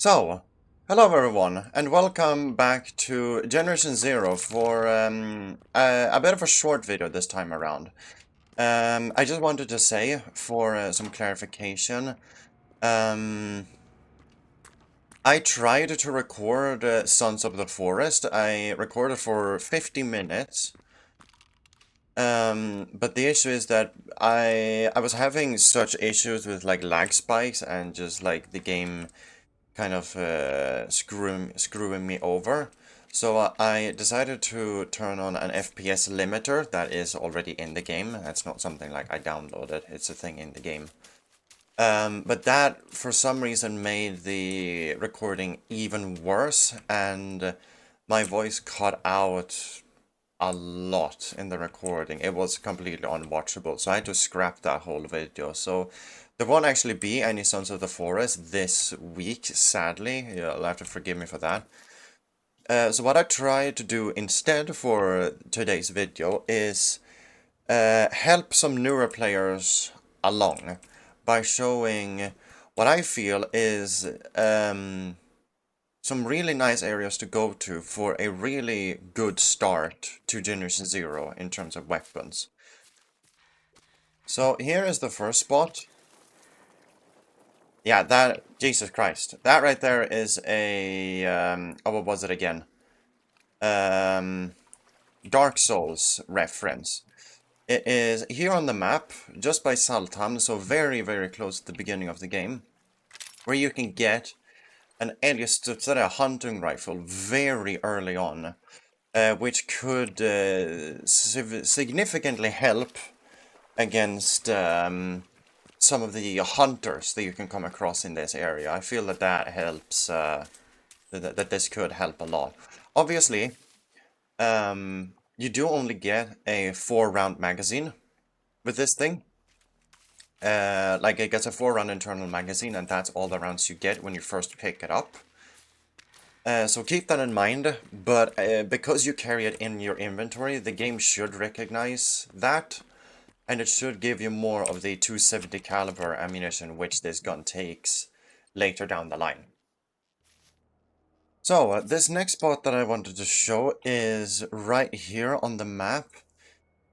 So, hello everyone, and welcome back to Generation Zero for a bit of a short video this time around. I just wanted to say, for some clarification, um, I tried to record Sons of the Forest. I recorded for 50 minutes, but the issue is that I was having such issues with like lag spikes and just like the game kind of screwing me over. So I decided to turn on an FPS limiter that is already in the game. That's not something like I downloaded, it's a thing in the game. But that, for some reason, made the recording even worse, and my voice cut out a lot in the recording. It was completely unwatchable, so I had to scrap that whole video. So there won't actually be any Sons of the Forest this week, sadly. You'll have to forgive me for that. So what I tried to do instead for today's video is help some newer players along by showing what I feel is some really nice areas to go to for a really good start to Generation Zero in terms of weapons. So here is the first spot. Yeah, that, Jesus Christ. That right there is a, oh, what was it again? Dark Souls reference. It is here on the map, just by Saltam, so very, very close to the beginning of the game, where you can get an Elias Stutzera hunting rifle very early on, which could significantly help against some of the hunters that you can come across in this area. I feel that that helps, that this could help a lot. Obviously, you do only get a 4-round magazine with this thing. Like it gets a 4-round internal magazine, and that's all the rounds you get when you first pick it up. So keep that in mind, but because you carry it in your inventory, the game should recognize that, and it should give you more of the 270 caliber ammunition which this gun takes later down the line. So, this next spot that I wanted to show is right here on the map.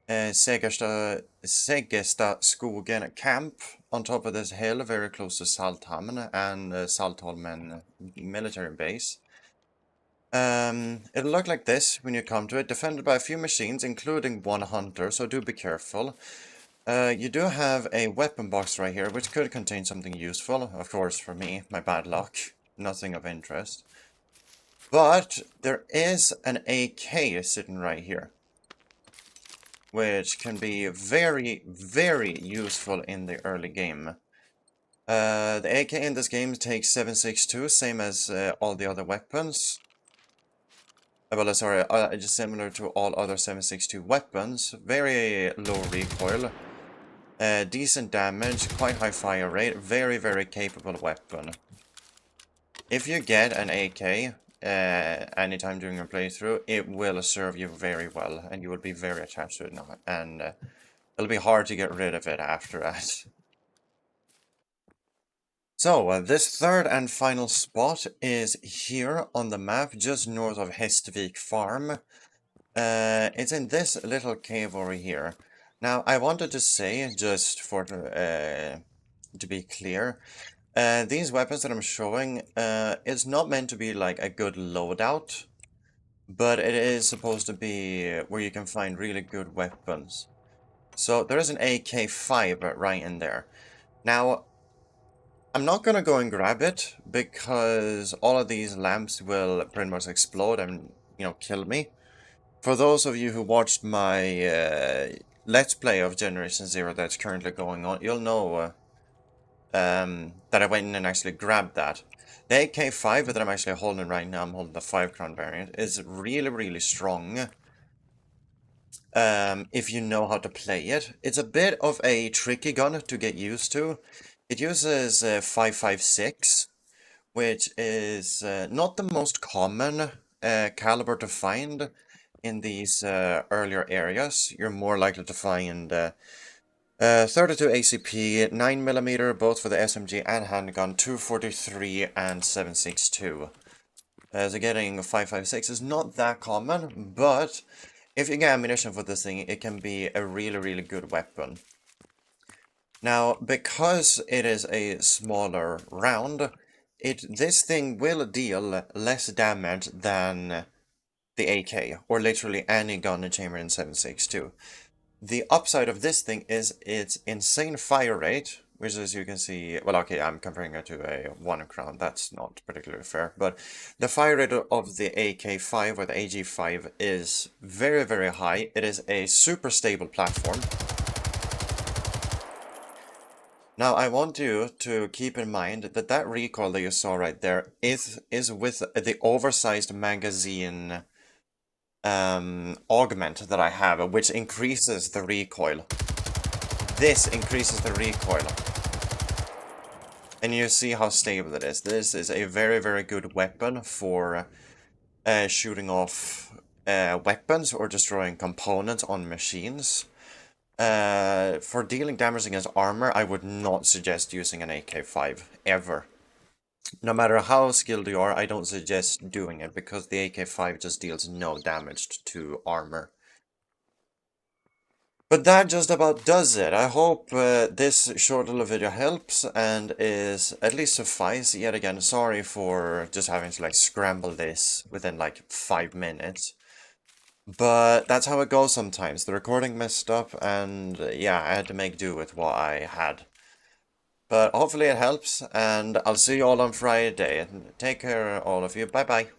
Segersta Skogen camp on top of this hill, very close to Salthamn and Saltholmen military base. It'll look like this when you come to it, defended by a few machines, including one hunter, so do be careful. You do have a weapon box right here, which could contain something useful. Of course, for me, my bad luck, nothing of interest. But there is an AK sitting right here, which can be very, very useful in the early game. The AK in this game takes 7.62, same as all the other weapons. Well, sorry, just similar to all other 7.62 weapons. Very low recoil, decent damage, quite high fire rate, very, very capable weapon. If you get an AK anytime during your playthrough, it will serve you very well, and you will be very attached to it now, and it'll be hard to get rid of it after that. So, this third and final spot is here on the map, just north of Hestvik Farm. It's in this little cave over here. Now, I wanted to say, just for to be clear, these weapons that I'm showing, it's not meant to be like a good loadout, but it is supposed to be where you can find really good weapons. So there is an AK-5 right in there. Now, I'm not gonna go and grab it because all of these lamps will pretty much explode and, you know, kill me. For those of you who watched my Let's Play of Generation Zero that's currently going on, you'll know that I went in and actually grabbed that. The AK-5 that I'm actually holding right now, I'm holding the 5 crown variant, is really, really strong. If you know how to play it. It's a bit of a tricky gun to get used to. It uses 5.56, which is not the most common caliber to find in these earlier areas. You're more likely to find 32 ACP, 9mm, both for the SMG and handgun, 243 and 762. So getting 5.56 is not that common, but if you get ammunition for this thing, it can be a really, really good weapon. Now, because it is a smaller round, this thing will deal less damage than the AK, or literally any gun and chamber in 7.62. The upside of this thing is its insane fire rate, which as you can see, well, okay, I'm comparing it to a 1 crown, that's not particularly fair, but the fire rate of the AK-5 or the AG-5 is very, very high. It is a super stable platform. Now, I want you to keep in mind that that recoil that you saw right there is with the oversized magazine augment that I have, which increases the recoil. This increases the recoil. And you see how stable it is. This is a very, very good weapon for shooting off weapons or destroying components on machines. For dealing damage against armor, I would not suggest using an AK-5, ever. No matter how skilled you are, I don't suggest doing it, because the AK-5 just deals no damage to armor. But that just about does it. I hope this short little video helps and is at least suffice. Yet again, sorry for just having to like scramble this within like 5 minutes. But that's how it goes sometimes. The recording messed up and yeah, I had to make do with what I had. But hopefully it helps, and I'll see you all on Friday. Take care, all of you. Bye-bye.